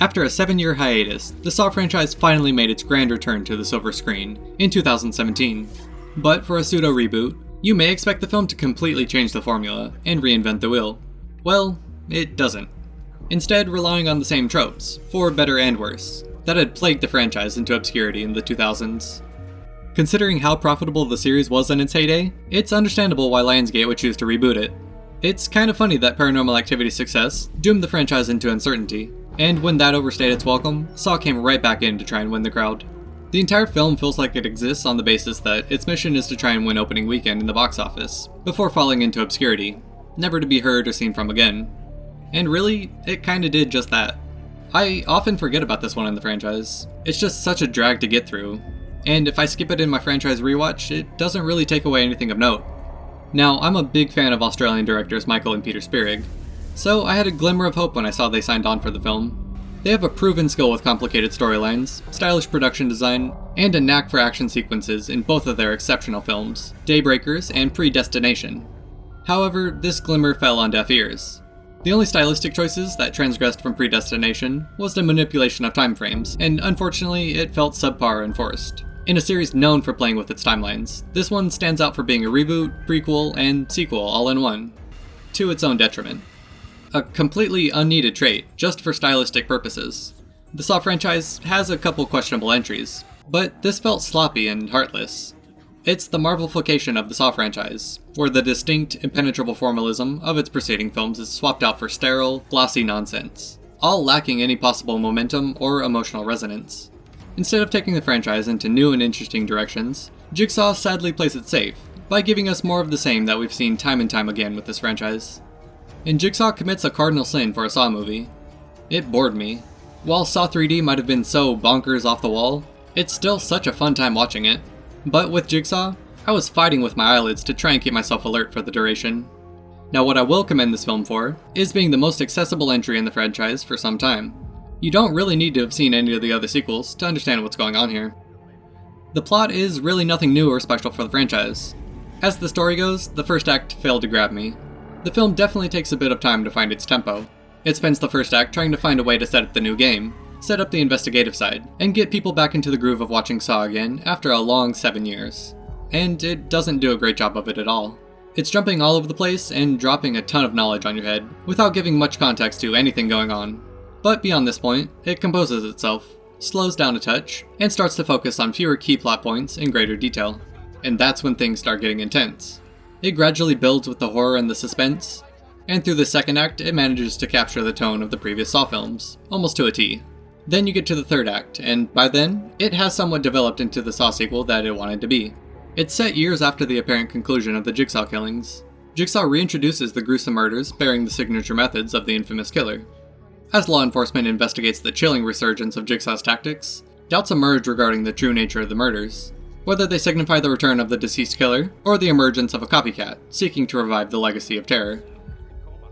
After a 7-year hiatus, the Saw franchise finally made its grand return to the silver screen in 2017. But for a pseudo-reboot, you may expect the film to completely change the formula and reinvent the wheel. Well, it doesn't. Instead, relying on the same tropes, for better and worse, that had plagued the franchise into obscurity in the 2000s. Considering how profitable the series was in its heyday, it's understandable why Lionsgate would choose to reboot it. It's kind of funny that Paranormal Activity's success doomed the franchise into uncertainty, and when that overstayed its welcome, Saw came right back in to try and win the crowd. The entire film feels like it exists on the basis that its mission is to try and win opening weekend in the box office, before falling into obscurity, never to be heard or seen from again. And really, it kinda did just that. I often forget about this one in the franchise. It's just such a drag to get through, and if I skip it in my franchise rewatch, it doesn't really take away anything of note. Now, I'm a big fan of Australian directors Michael and Peter Spierig, so I had a glimmer of hope when I saw they signed on for the film. They have a proven skill with complicated storylines, stylish production design, and a knack for action sequences in both of their exceptional films, Daybreakers and Predestination. However, this glimmer fell on deaf ears. The only stylistic choices that transgressed from Predestination was the manipulation of time frames, and unfortunately, it felt subpar and forced. In a series known for playing with its timelines, this one stands out for being a reboot, prequel, and sequel all in one, to its own detriment. A completely unneeded trait, just for stylistic purposes. The Saw franchise has a couple questionable entries, but this felt sloppy and heartless. It's the Marvelification of the Saw franchise, where the distinct, impenetrable formalism of its preceding films is swapped out for sterile, glossy nonsense, all lacking any possible momentum or emotional resonance. Instead of taking the franchise into new and interesting directions, Jigsaw sadly plays it safe, by giving us more of the same that we've seen time and time again with this franchise. And Jigsaw commits a cardinal sin for a Saw movie. It bored me. While Saw 3D might have been so bonkers off the wall, it's still such a fun time watching it. But with Jigsaw, I was fighting with my eyelids to try and keep myself alert for the duration. Now what I will commend this film for, is being the most accessible entry in the franchise for some time. You don't really need to have seen any of the other sequels to understand what's going on here. The plot is really nothing new or special for the franchise. As the story goes, the first act failed to grab me. The film definitely takes a bit of time to find its tempo. It spends the first act trying to find a way to set up the new game, set up the investigative side, and get people back into the groove of watching Saw again after a long 7 years. And it doesn't do a great job of it at all. It's jumping all over the place and dropping a ton of knowledge on your head, without giving much context to anything going on. But beyond this point, it composes itself, slows down a touch, and starts to focus on fewer key plot points in greater detail. And that's when things start getting intense. It gradually builds with the horror and the suspense, and through the second act it manages to capture the tone of the previous Saw films, almost to a T. Then you get to the third act, and by then, it has somewhat developed into the Saw sequel that it wanted to be. It's set years after the apparent conclusion of the Jigsaw killings. Jigsaw reintroduces the gruesome murders bearing the signature methods of the infamous killer. As law enforcement investigates the chilling resurgence of Jigsaw's tactics, doubts emerge regarding the true nature of the murders, whether they signify the return of the deceased killer, or the emergence of a copycat seeking to revive the legacy of terror.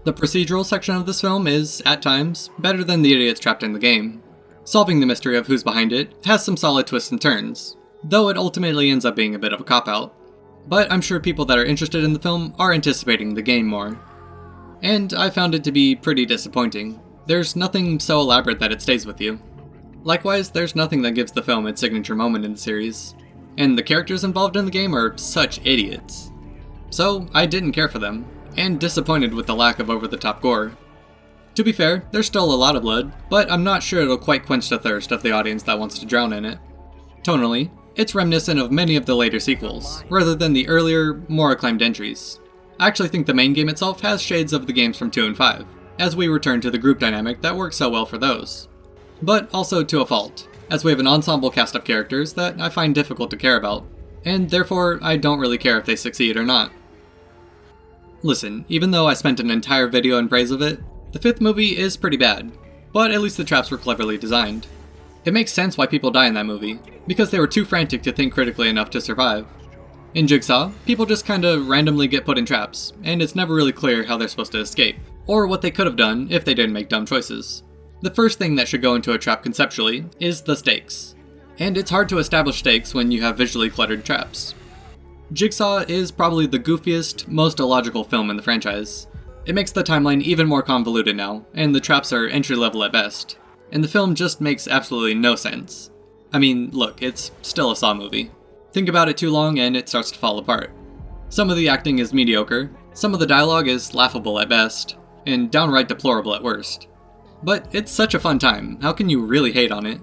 The procedural section of this film is, at times, better than the idiots trapped in the game. Solving the mystery of who's behind it has some solid twists and turns, though it ultimately ends up being a bit of a cop-out. But I'm sure people that are interested in the film are anticipating the game more. And I found it to be pretty disappointing. There's nothing so elaborate that it stays with you. Likewise, there's nothing that gives the film its signature moment in the series. And the characters involved in the game are such idiots. So, I didn't care for them, and disappointed with the lack of over-the-top gore. To be fair, there's still a lot of blood, but I'm not sure it'll quite quench the thirst of the audience that wants to drown in it. Tonally, it's reminiscent of many of the later sequels, rather than the earlier, more acclaimed entries. I actually think the main game itself has shades of the games from 2 and 5, as we return to the group dynamic that works so well for those. But also to a fault, as we have an ensemble cast of characters that I find difficult to care about, and therefore I don't really care if they succeed or not. Listen, even though I spent an entire video in praise of it, the fifth movie is pretty bad, but at least the traps were cleverly designed. It makes sense why people die in that movie, because they were too frantic to think critically enough to survive. In Jigsaw, people just kinda randomly get put in traps, and it's never really clear how they're supposed to escape, or what they could have done if they didn't make dumb choices. The first thing that should go into a trap conceptually is the stakes, and it's hard to establish stakes when you have visually cluttered traps. Jigsaw is probably the goofiest, most illogical film in the franchise. It makes the timeline even more convoluted now, and the traps are entry-level at best. and the film just makes absolutely no sense. I mean, look, it's still a Saw movie. Think about it too long and it starts to fall apart. Some of the acting is mediocre, some of the dialogue is laughable at best, and downright deplorable at worst. But it's such a fun time, how can you really hate on it?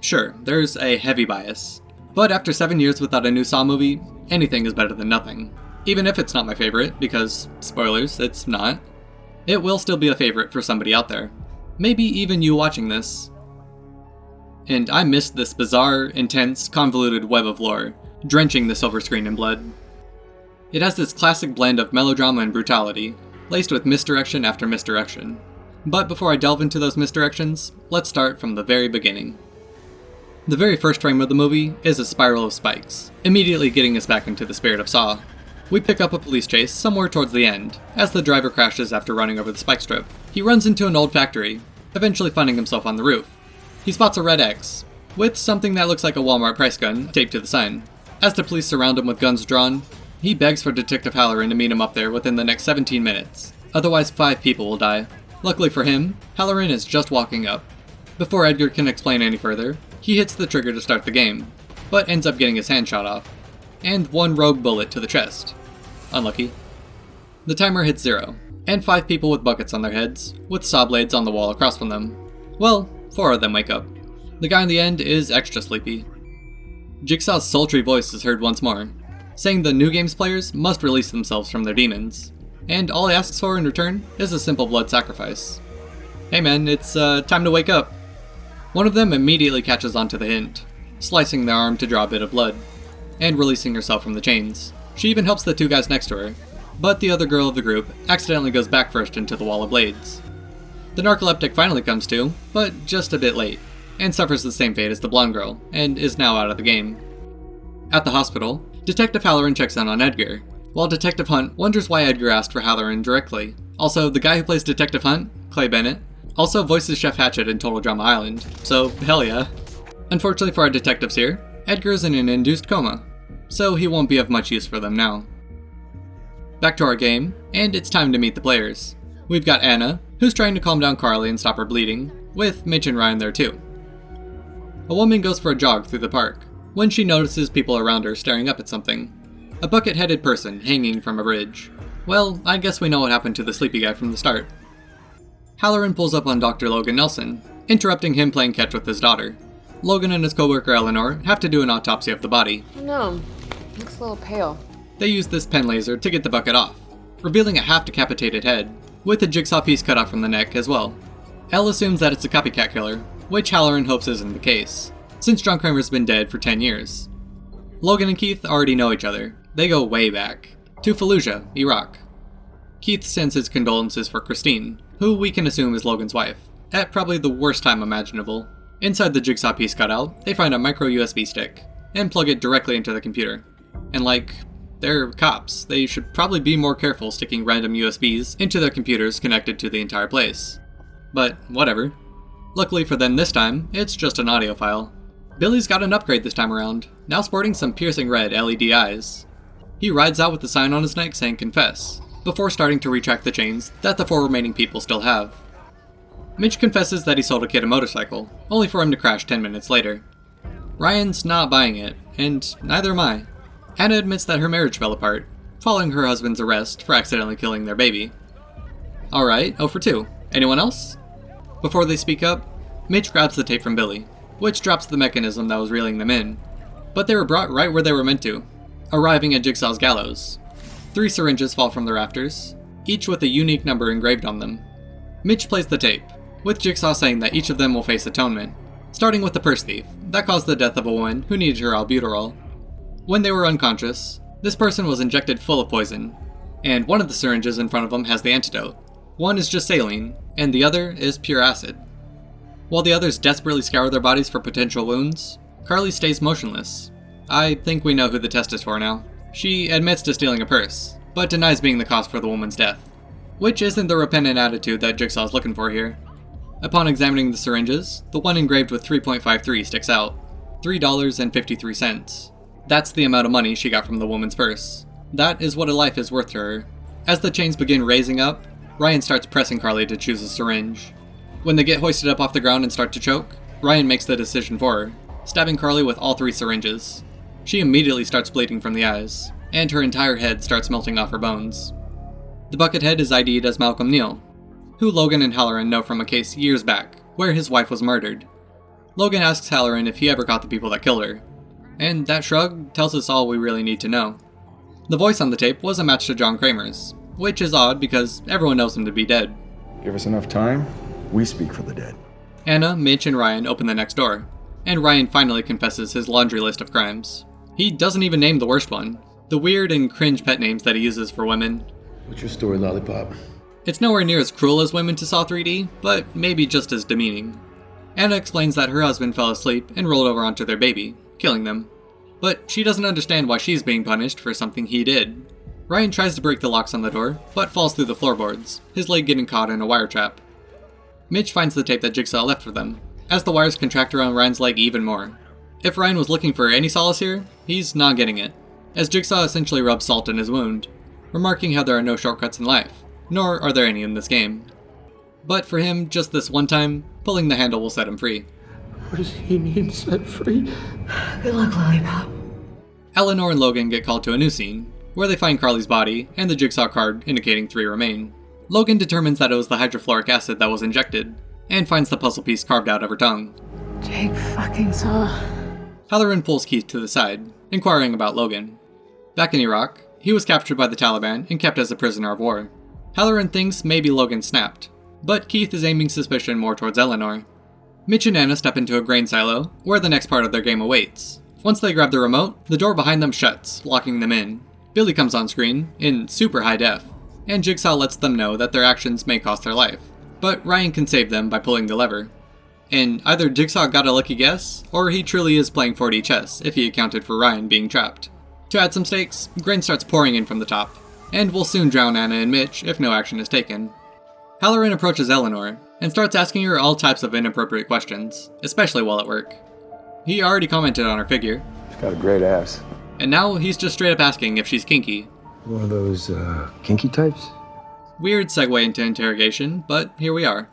Sure, there's a heavy bias, but after 7 years without a new Saw movie, anything is better than nothing. Even if it's not my favorite, because, spoilers, it's not. It will still be a favorite for somebody out there. Maybe even you watching this. And I missed this bizarre, intense, convoluted web of lore, drenching the silver screen in blood. It has this classic blend of melodrama and brutality, laced with misdirection after misdirection. But before I delve into those misdirections, let's start from the very beginning. The very first frame of the movie is a spiral of spikes, immediately getting us back into the spirit of Saw. We pick up a police chase somewhere towards the end, as the driver crashes after running over the spike strip. He runs into an old factory, eventually finding himself on the roof. He spots a red X, with something that looks like a Walmart price gun taped to the sign. As the police surround him with guns drawn, he begs for Detective Halloran to meet him up there within the next 17 minutes, otherwise 5 people will die. Luckily for him, Halloran is just walking up. Before Edgar can explain any further, he hits the trigger to start the game, but ends up getting his hand shot off, and 1 rogue bullet to the chest. Unlucky. The timer hits 0, and 5 people with buckets on their heads, with saw blades on the wall across from them. Well, 4 of them wake up. The guy in the end is extra sleepy. Jigsaw's sultry voice is heard once more, saying the new game's players must release themselves from their demons, and all he asks for in return is a simple blood sacrifice. Hey man, it's time to wake up. One of them immediately catches onto the hint, slicing their arm to draw a bit of blood, and releasing herself from the chains. She even helps the 2 guys next to her, but the other girl of the group accidentally goes back first into the wall of blades. The narcoleptic finally comes to, but just a bit late, and suffers the same fate as the blonde girl, and is now out of the game. At the hospital, Detective Halloran checks in on Edgar, while Detective Hunt wonders why Edgar asked for Halloran directly. Also, the guy who plays Detective Hunt, Clay Bennett, also voices Chef Hatchet in Total Drama Island, so hell yeah. Unfortunately for our detectives here, Edgar is in an induced coma, so he won't be of much use for them now. Back to our game, and it's time to meet the players. We've got Anna, who's trying to calm down Carly and stop her bleeding, with Mitch and Ryan there too. A woman goes for a jog through the park, when she notices people around her staring up at something. A bucket-headed person hanging from a bridge. Well, I guess we know what happened to the sleepy guy from the start. Halloran pulls up on Dr. Logan Nelson, interrupting him playing catch with his daughter. Logan and his coworker Eleanor have to do an autopsy of the body. Oh no, looks a little pale. They use this pen laser to get the bucket off, revealing a half-decapitated head, with a jigsaw piece cut off from the neck as well. Elle assumes that it's a copycat killer, which Halloran hopes isn't the case, since John Kramer's been dead for 10 years. Logan and Keith already know each other. They go way back, to Fallujah, Iraq. Keith sends his condolences for Christine, who we can assume is Logan's wife, at probably the worst time imaginable. Inside the jigsaw piece cutout, they find a micro USB stick, and plug it directly into the computer. And they're cops. They should probably be more careful sticking random USBs into their computers connected to the entire place. But whatever. Luckily for them this time, it's just an audio file. Billy's got an upgrade this time around, now sporting some piercing red LED eyes. He rides out with the sign on his neck saying confess, before starting to retract the chains that the 4 remaining people still have. Mitch confesses that he sold a kid a motorcycle, only for him to crash 10 minutes later. Ryan's not buying it, and neither am I. Anna admits that her marriage fell apart, following her husband's arrest for accidentally killing their baby. Alright, 0 for 2. Anyone else? Before they speak up, Mitch grabs the tape from Billy, which drops the mechanism that was reeling them in. But they were brought right where they were meant to, arriving at Jigsaw's gallows. 3 syringes fall from the rafters, each with a unique number engraved on them. Mitch plays the tape, with Jigsaw saying that each of them will face atonement, starting with the purse thief that caused the death of a woman who needed her albuterol. When they were unconscious, this person was injected full of poison, and one of the syringes in front of them has the antidote. One is just saline, and the other is pure acid. While the others desperately scour their bodies for potential wounds, Carly stays motionless. I think we know who the test is for now. She admits to stealing a purse, but denies being the cause for the woman's death, which isn't the repentant attitude that Jigsaw's looking for here. Upon examining the syringes, the one engraved with 3.53 sticks out, $3.53. That's the amount of money she got from the woman's purse. That is what a life is worth to her. As the chains begin raising up, Ryan starts pressing Carly to choose a syringe. When they get hoisted up off the ground and start to choke, Ryan makes the decision for her, stabbing Carly with all 3 syringes. She immediately starts bleeding from the eyes, and her entire head starts melting off her bones. The Buckethead is ID'd as Malcolm Neal, who Logan and Halloran know from a case years back, where his wife was murdered. Logan asks Halloran if he ever caught the people that killed her, and that shrug tells us all we really need to know. The voice on the tape was a match to John Kramer's, which is odd because everyone knows him to be dead. Give us enough time, we speak for the dead. Anna, Mitch, and Ryan open the next door, and Ryan finally confesses his laundry list of crimes. He doesn't even name the worst one, the weird and cringe pet names that he uses for women. What's your story, Lollipop? It's nowhere near as cruel as women to Saw 3D, but maybe just as demeaning. Anna explains that her husband fell asleep and rolled over onto their baby, killing them. But she doesn't understand why she's being punished for something he did. Ryan tries to break the locks on the door, but falls through the floorboards, his leg getting caught in a wire trap. Mitch finds the tape that Jigsaw left for them, as the wires contract around Ryan's leg even more. If Ryan was looking for any solace here, he's not getting it, as Jigsaw essentially rubs salt in his wound, remarking how there are no shortcuts in life, nor are there any in this game. But for him, just this one time, pulling the handle will set him free. What does he mean, set free? Good luck, Lollipop. Eleanor and Logan get called to a new scene, where they find Carly's body and the Jigsaw card indicating 3 remain. Logan determines that it was the hydrofluoric acid that was injected, and finds the puzzle piece carved out of her tongue. Jigsaw. Halloran pulls Keith to the side, inquiring about Logan. Back in Iraq, he was captured by the Taliban and kept as a prisoner of war. Halloran thinks maybe Logan snapped, but Keith is aiming suspicion more towards Eleanor. Mitch and Anna step into a grain silo, where the next part of their game awaits. Once they grab the remote, the door behind them shuts, locking them in. Billy comes on screen, in super high def, and Jigsaw lets them know that their actions may cost their life, but Ryan can save them by pulling the lever. And either Jigsaw got a lucky guess, or he truly is playing 4D chess if he accounted for Ryan being trapped. To add some stakes, grain starts pouring in from the top, and will soon drown Anna and Mitch if no action is taken. Halloran approaches Eleanor, and starts asking her all types of inappropriate questions, especially while at work. He already commented on her figure. She's got a great ass. And now he's just straight up asking if she's kinky. One of those, kinky types? Weird segue into interrogation, but here we are.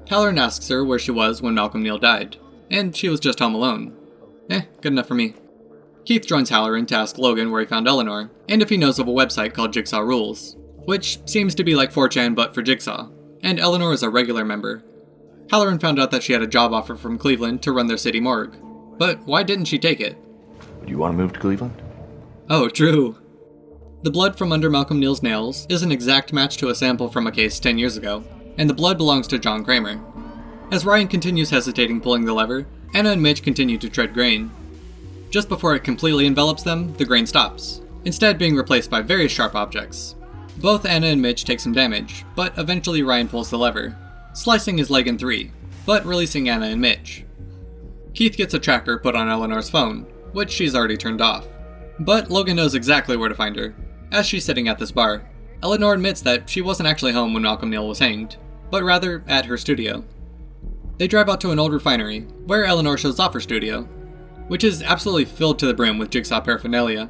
Halloran asks her where she was when Malcolm Neal died, and she was just home alone. Good enough for me. Keith joins Halloran to ask Logan where he found Eleanor, and if he knows of a website called Jigsaw Rules, which seems to be like 4chan but for Jigsaw, and Eleanor is a regular member. Halloran found out that she had a job offer from Cleveland to run their city morgue, but why didn't she take it? Do you want to move to Cleveland? Oh, true. The blood from under Malcolm Neal's nails is an exact match to a sample from a case 10 years ago, and the blood belongs to John Kramer. As Ryan continues hesitating pulling the lever, Anna and Mitch continue to tread grain. Just before it completely envelops them, the grain stops, instead being replaced by very sharp objects. Both Anna and Mitch take some damage, but eventually Ryan pulls the lever, slicing his leg in 3, but releasing Anna and Mitch. Keith gets a tracker put on Eleanor's phone, which she's already turned off. But Logan knows exactly where to find her, as she's sitting at this bar. Eleanor admits that she wasn't actually home when Malcolm Neal was hanged, but rather at her studio. They drive out to an old refinery, where Eleanor shows off her studio, which is absolutely filled to the brim with Jigsaw paraphernalia.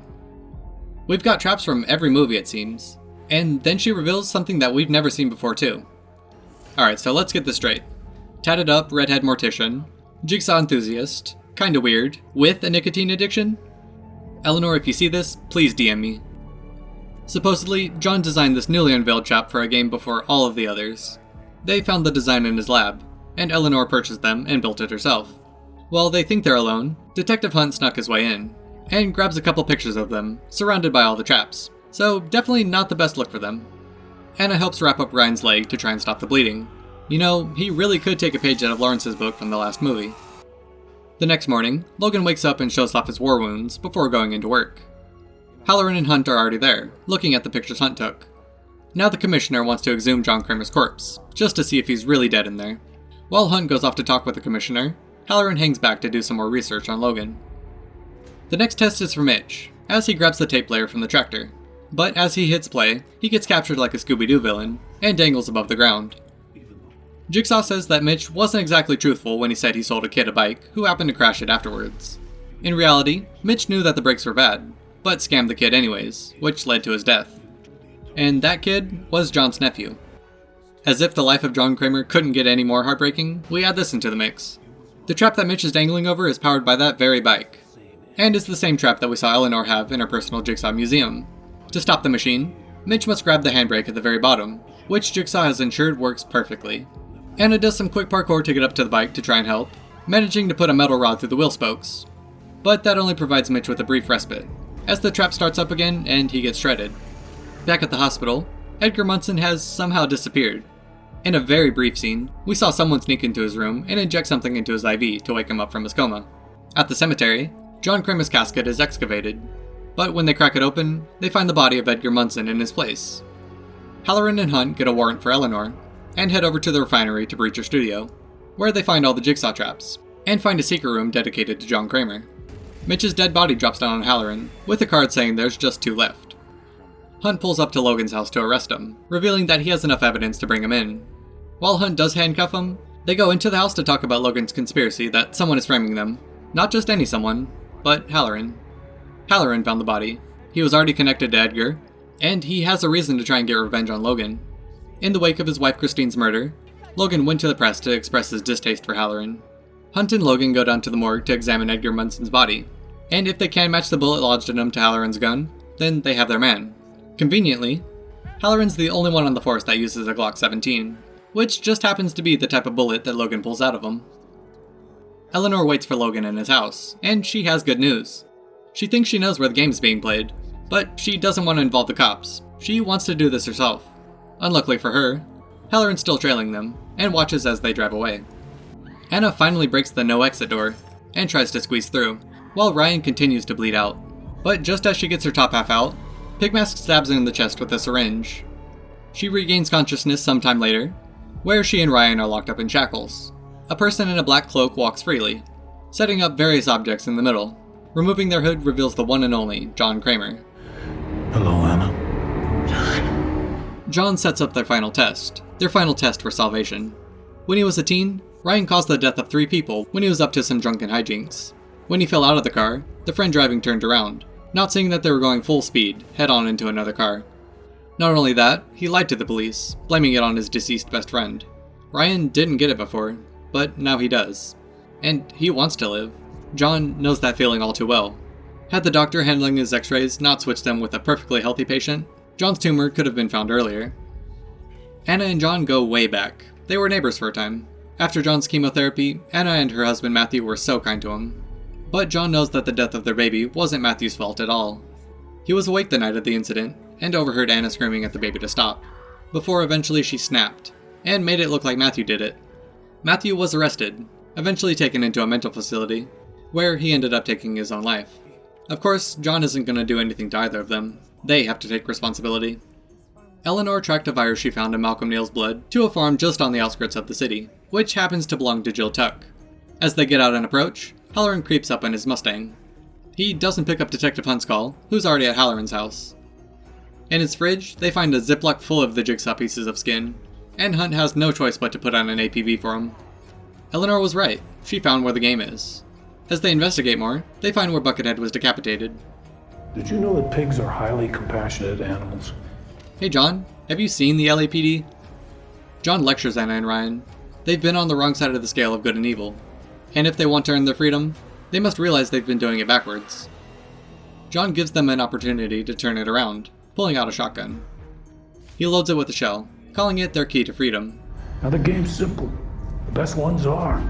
We've got traps from every movie it seems, and then she reveals something that we've never seen before too. Alright, so let's get this straight. Tatted up redhead mortician, Jigsaw enthusiast, kinda weird, with a nicotine addiction? Eleanor, if you see this, please DM me. Supposedly, John designed this newly unveiled chap for a game before all of the others. They found the design in his lab, and Eleanor purchased them and built it herself. While they think they're alone, Detective Hunt snuck his way in, and grabs a couple pictures of them, surrounded by all the traps, so definitely not the best look for them. Anna helps wrap up Ryan's leg to try and stop the bleeding. You know, he really could take a page out of Lawrence's book from the last movie. The next morning, Logan wakes up and shows off his war wounds before going into work. Halloran and Hunt are already there, looking at the pictures Hunt took. Now the commissioner wants to exhume John Kramer's corpse, just to see if he's really dead in there. While Hunt goes off to talk with the commissioner, Halloran hangs back to do some more research on Logan. The next test is for Mitch, as he grabs the tape player from the tractor. But as he hits play, he gets captured like a Scooby-Doo villain, and dangles above the ground. Jigsaw says that Mitch wasn't exactly truthful when he said he sold a kid a bike who happened to crash it afterwards. In reality, Mitch knew that the brakes were bad, but scammed the kid anyways, which led to his death. And that kid was John's nephew. As if the life of John Kramer couldn't get any more heartbreaking, we add this into the mix. The trap that Mitch is dangling over is powered by that very bike, and is the same trap that we saw Eleanor have in her personal Jigsaw museum. To stop the machine, Mitch must grab the handbrake at the very bottom, which Jigsaw has ensured works perfectly. Anna does some quick parkour to get up to the bike to try and help, managing to put a metal rod through the wheel spokes. But that only provides Mitch with a brief respite, as the trap starts up again and he gets shredded. Back at the hospital, Edgar Munson has somehow disappeared. In a very brief scene, we saw someone sneak into his room and inject something into his IV to wake him up from his coma. At the cemetery, John Kramer's casket is excavated, but when they crack it open, they find the body of Edgar Munson in his place. Halloran and Hunt get a warrant for Eleanor, and head over to the refinery to breach her studio, where they find all the Jigsaw traps, and find a secret room dedicated to John Kramer. Mitch's dead body drops down on Halloran, with a card saying there's just 2 left. Hunt pulls up to Logan's house to arrest him, revealing that he has enough evidence to bring him in. While Hunt does handcuff him, they go into the house to talk about Logan's conspiracy that someone is framing them. Not just any someone, but Halloran. Halloran found the body. He was already connected to Edgar, and he has a reason to try and get revenge on Logan. In the wake of his wife Christine's murder, Logan went to the press to express his distaste for Halloran. Hunt and Logan go down to the morgue to examine Edgar Munson's body, and if they can match the bullet lodged in him to Halloran's gun, then they have their man. Conveniently, Halloran's the only one on the force that uses a Glock 17, which just happens to be the type of bullet that Logan pulls out of him. Eleanor waits for Logan in his house, and she has good news. She thinks she knows where the game's being played, but she doesn't want to involve the cops. She wants to do this herself. Unluckily for her, Halloran's still trailing them, and watches as they drive away. Anna finally breaks the no exit door, and tries to squeeze through, while Ryan continues to bleed out. But just as she gets her top half out, Pigmask stabs her in the chest with a syringe. She regains consciousness sometime later, where she and Ryan are locked up in shackles. A person in a black cloak walks freely, setting up various objects in the middle. Removing their hood reveals the one and only John Kramer. Hello, Anna. John sets up their final test for salvation. When he was a teen, Ryan caused the death of 3 people when he was up to some drunken hijinks. When he fell out of the car, the friend driving turned around, not seeing that they were going full speed, head-on into another car. Not only that, he lied to the police, blaming it on his deceased best friend. Ryan didn't get it before, but now he does. And he wants to live. John knows that feeling all too well. Had the doctor handling his x-rays not switched them with a perfectly healthy patient, John's tumor could have been found earlier. Anna and John go way back. They were neighbors for a time. After John's chemotherapy, Anna and her husband Matthew were so kind to him. But John knows that the death of their baby wasn't Matthew's fault at all. He was awake the night of the incident, and overheard Anna screaming at the baby to stop, before eventually she snapped, and made it look like Matthew did it. Matthew was arrested, eventually taken into a mental facility, where he ended up taking his own life. Of course, John isn't going to do anything to either of them. They have to take responsibility. Eleanor tracked a virus she found in Malcolm Neal's blood to a farm just on the outskirts of the city, which happens to belong to Jill Tuck. As they get out and approach, Halloran creeps up in his Mustang. He doesn't pick up Detective Hunt's call, who's already at Halloran's house. In his fridge, they find a Ziploc full of the Jigsaw pieces of skin, and Hunt has no choice but to put on an APB for him. Eleanor was right, she found where the game is. As they investigate more, they find where Buckethead was decapitated. Did you know that pigs are highly compassionate animals? Hey John, have you seen the LAPD? John lectures Anna and Ryan. They've been on the wrong side of the scale of good and evil, and if they want to earn their freedom, they must realize they've been doing it backwards. John gives them an opportunity to turn it around, pulling out a shotgun. He loads it with a shell, calling it their key to freedom. Now the game's simple. The best ones are.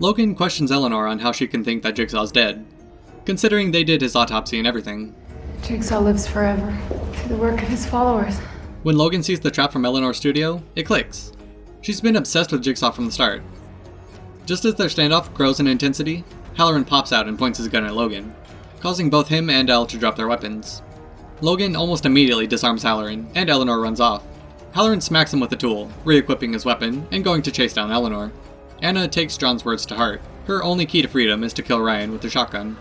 Logan questions Eleanor on how she can think that Jigsaw's dead, considering they did his autopsy and everything. Jigsaw lives forever, through the work of his followers. When Logan sees the trap from Eleanor's studio, it clicks. She's been obsessed with Jigsaw from the start. Just as their standoff grows in intensity, Halloran pops out and points his gun at Logan, causing both him and Elle to drop their weapons. Logan almost immediately disarms Halloran, and Eleanor runs off. Halloran smacks him with a tool, re-equipping his weapon and going to chase down Eleanor. Anna takes John's words to heart. Her only key to freedom is to kill Ryan with a shotgun.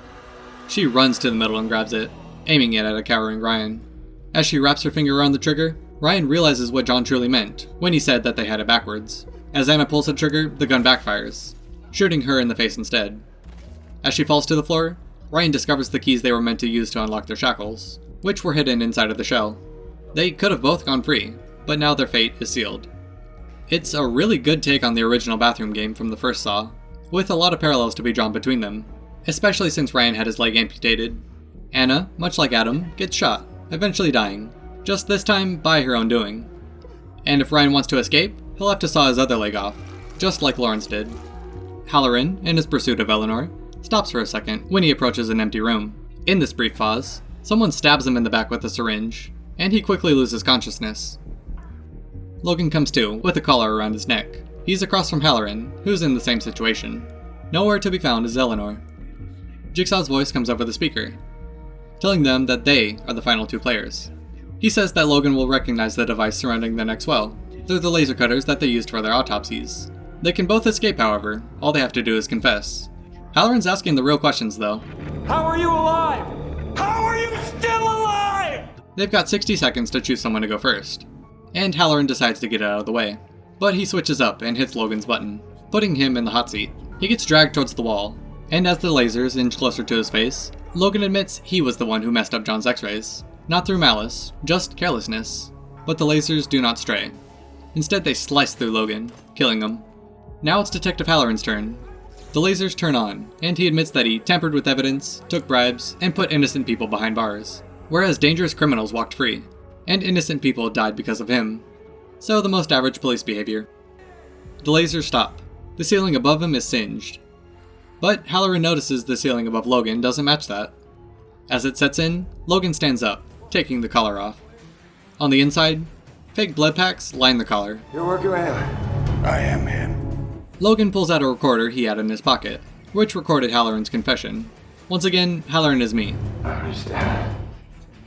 She runs to the middle and grabs it, aiming it at a cowering Ryan. As she wraps her finger around the trigger, Ryan realizes what John truly meant when he said that they had it backwards. As Anna pulls the trigger, the gun backfires, shooting her in the face instead. As she falls to the floor, Ryan discovers the keys they were meant to use to unlock their shackles, which were hidden inside of the shell. They could have both gone free, but now their fate is sealed. It's a really good take on the original bathroom game from the first Saw, with a lot of parallels to be drawn between them, especially since Ryan had his leg amputated. Anna, much like Adam, gets shot, eventually dying, just this time by her own doing. And if Ryan wants to escape, he'll have to saw his other leg off, just like Lawrence did. Halloran, in his pursuit of Eleanor, stops for a second when he approaches an empty room. In this brief pause, someone stabs him in the back with a syringe, and he quickly loses consciousness. Logan comes to, with a collar around his neck. He's across from Halloran, who's in the same situation. Nowhere to be found is Eleanor. Jigsaw's voice comes over the speaker, telling them that they are the final two players. He says that Logan will recognize the device surrounding the next well. They're the laser cutters that they used for their autopsies. They can both escape, however. All they have to do is confess. Halloran's asking the real questions, though. How are you alive? How are you still alive? They've got 60 seconds to choose someone to go first, and Halloran decides to get out of the way. But he switches up and hits Logan's button, putting him in the hot seat. He gets dragged towards the wall, and as the lasers inch closer to his face, Logan admits he was the one who messed up John's x-rays. Not through malice, just carelessness. But the lasers do not stray. Instead, they slice through Logan, killing him. Now it's Detective Halloran's turn. The lasers turn on, and he admits that he tampered with evidence, took bribes, and put innocent people behind bars, whereas dangerous criminals walked free, and innocent people died because of him. So the most average police behavior. The lasers stop. The ceiling above him is singed. But Halloran notices the ceiling above Logan doesn't match that. As it sets in, Logan stands up, taking the collar off. On the inside, fake blood packs line the collar. You're working with him. I am him. Logan pulls out a recorder he had in his pocket, which recorded Halloran's confession. Once again, Halloran is me. I understand.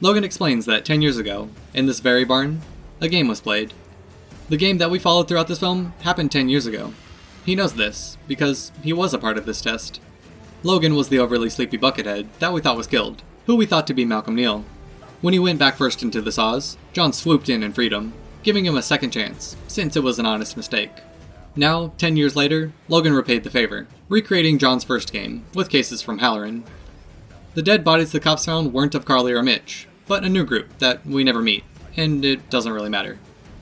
Logan explains that 10 years ago, in this very barn, a game was played. The game that we followed throughout this film happened 10 years ago. He knows this, because he was a part of this test. Logan was the overly sleepy buckethead that we thought was killed, who we thought to be Malcolm Neal. When he went back first into the saws, John swooped in and freed him, giving him a second chance, since it was an honest mistake. Now, 10 years later, Logan repaid the favor, recreating John's first game, with cases from Halloran. The dead bodies the cops found weren't of Carly or Mitch, but a new group that we never meet, and it doesn't really matter.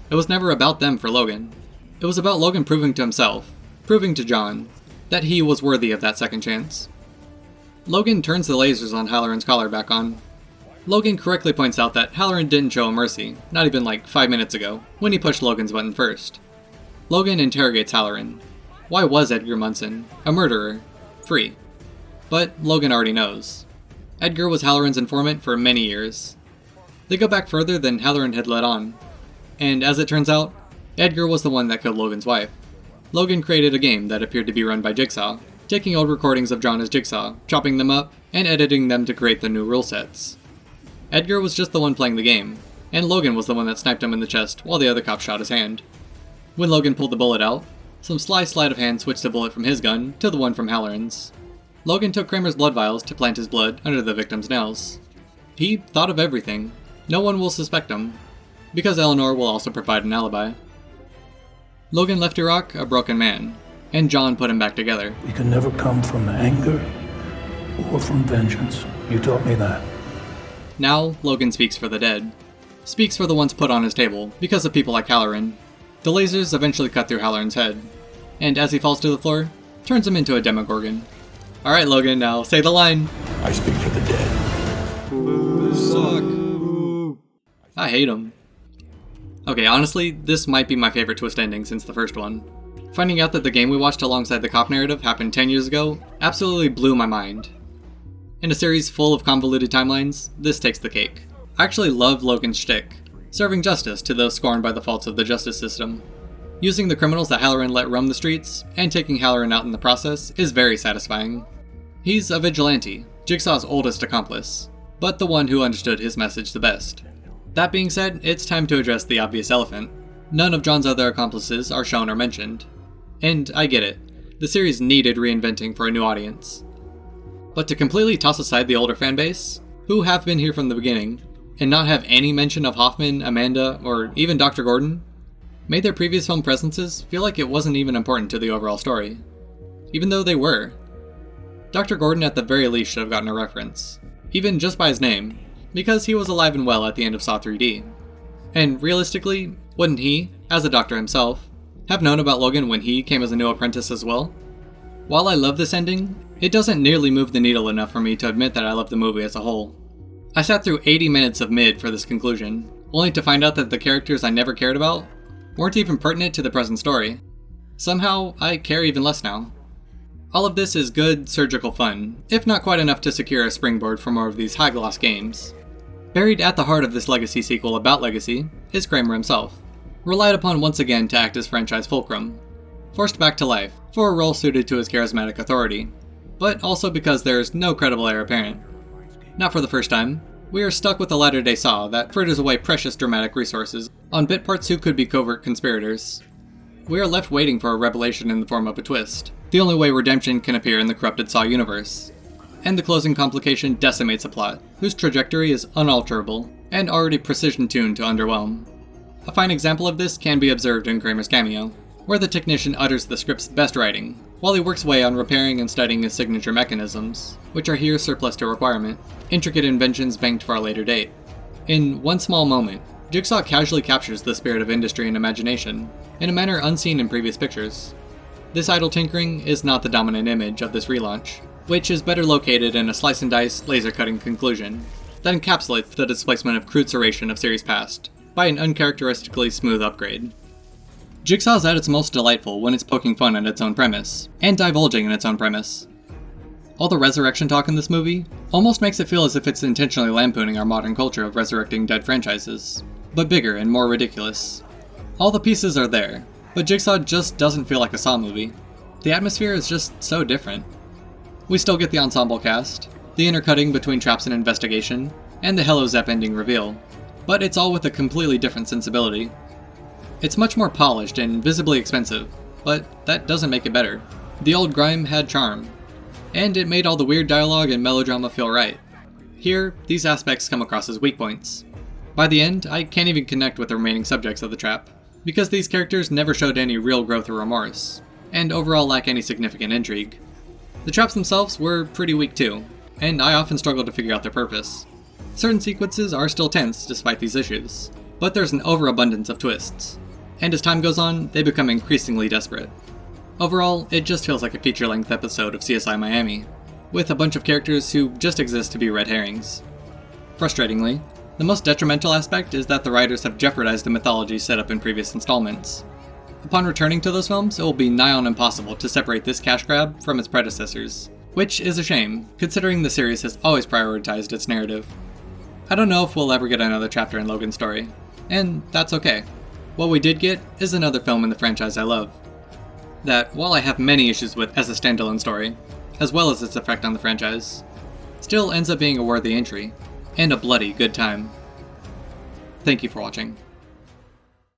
It was never about them for Logan. It was about Logan proving to himself, proving to John, that he was worthy of that second chance. Logan turns the lasers on Halloran's collar back on. Logan correctly points out that Halloran didn't show him mercy, not even like 5 minutes ago, when he pushed Logan's button first. Logan interrogates Halloran. Why was Edgar Munson, a murderer, free? But Logan already knows. Edgar was Halloran's informant for many years. They go back further than Halloran had let on. And as it turns out, Edgar was the one that killed Logan's wife. Logan created a game that appeared to be run by Jigsaw, taking old recordings of John as Jigsaw, chopping them up, and editing them to create the new rule sets. Edgar was just the one playing the game, and Logan was the one that sniped him in the chest while the other cop shot his hand. When Logan pulled the bullet out, some sly sleight of hand switched the bullet from his gun to the one from Halloran's. Logan took Kramer's blood vials to plant his blood under the victim's nails. He thought of everything. No one will suspect him, because Eleanor will also provide an alibi. Logan left Iraq a broken man, and John put him back together. You can never come from anger or from vengeance. You taught me that. Now, Logan speaks for the dead. Speaks for the ones put on his table, because of people like Halloran. The lasers eventually cut through Halloran's head, and as he falls to the floor, turns him into a Demogorgon. Alright Logan, now say the line. I speak for the dead. Boo, suck. I hate him. Okay, honestly, this might be my favorite twist ending since the first one. Finding out that the game we watched alongside the cop narrative happened 10 years ago absolutely blew my mind. In a series full of convoluted timelines, this takes the cake. I actually love Logan's shtick, serving justice to those scorned by the faults of the justice system. Using the criminals that Halloran let roam the streets, and taking Halloran out in the process, is very satisfying. He's a vigilante, Jigsaw's oldest accomplice, but the one who understood his message the best. That being said, it's time to address the obvious elephant. None of John's other accomplices are shown or mentioned. And I get it, the series needed reinventing for a new audience. But to completely toss aside the older fanbase, who have been here from the beginning, and not have any mention of Hoffman, Amanda, or even Dr. Gordon, made their previous film presences feel like it wasn't even important to the overall story. Even though they were. Dr. Gordon at the very least should have gotten a reference, even just by his name, because he was alive and well at the end of Saw 3D. And realistically, wouldn't he, as a doctor himself, have known about Logan when he came as a new apprentice as well. While I love this ending, it doesn't nearly move the needle enough for me to admit that I love the movie as a whole. I sat through 80 minutes of mid for this conclusion, only to find out that the characters I never cared about weren't even pertinent to the present story. Somehow, I care even less now. All of this is good, surgical fun, if not quite enough to secure a springboard for more of these high-gloss games. Buried at the heart of this Legacy sequel about Legacy is Kramer himself, relied upon once again to act as franchise fulcrum, forced back to life for a role suited to his charismatic authority, but also because there is no credible heir apparent. Not for the first time, we are stuck with a latter-day Saw that fritters away precious dramatic resources on bit parts who could be covert conspirators. We are left waiting for a revelation in the form of a twist, the only way redemption can appear in the corrupted Saw universe. And the closing complication decimates a plot, whose trajectory is unalterable, and already precision-tuned to underwhelm. A fine example of this can be observed in Kramer's cameo, where the technician utters the script's best writing, while he works away on repairing and studying his signature mechanisms, which are here surplus to requirement, intricate inventions banked for a later date. In one small moment, Jigsaw casually captures the spirit of industry and imagination, in a manner unseen in previous pictures. This idle tinkering is not the dominant image of this relaunch, which is better located in a slice-and-dice, laser-cutting conclusion that encapsulates the displacement of crude serration of series past by an uncharacteristically smooth upgrade. Jigsaw's at its most delightful when it's poking fun at its own premise, and divulging in its own premise. All the resurrection talk in this movie almost makes it feel as if it's intentionally lampooning our modern culture of resurrecting dead franchises, but bigger and more ridiculous. All the pieces are there, but Jigsaw just doesn't feel like a Saw movie. The atmosphere is just so different. We still get the ensemble cast, the intercutting between traps and investigation, and the Hello Zep ending reveal, but it's all with a completely different sensibility. It's much more polished and visibly expensive, but that doesn't make it better. The old grime had charm, and it made all the weird dialogue and melodrama feel right. Here, these aspects come across as weak points. By the end, I can't even connect with the remaining subjects of the trap, because these characters never showed any real growth or remorse, and overall lack any significant intrigue. The traps themselves were pretty weak too, and I often struggled to figure out their purpose. Certain sequences are still tense despite these issues, but there's an overabundance of twists, and as time goes on, they become increasingly desperate. Overall, it just feels like a feature-length episode of CSI Miami, with a bunch of characters who just exist to be red herrings. Frustratingly, the most detrimental aspect is that the writers have jeopardized the mythology set up in previous installments. Upon returning to those films, it will be nigh on impossible to separate this cash grab from its predecessors, which is a shame, considering the series has always prioritized its narrative. I don't know if we'll ever get another chapter in Logan's story, and that's okay. What we did get is another film in the franchise I love, that, while I have many issues with as a standalone story, as well as its effect on the franchise, still ends up being a worthy entry, and a bloody good time. Thank you for watching.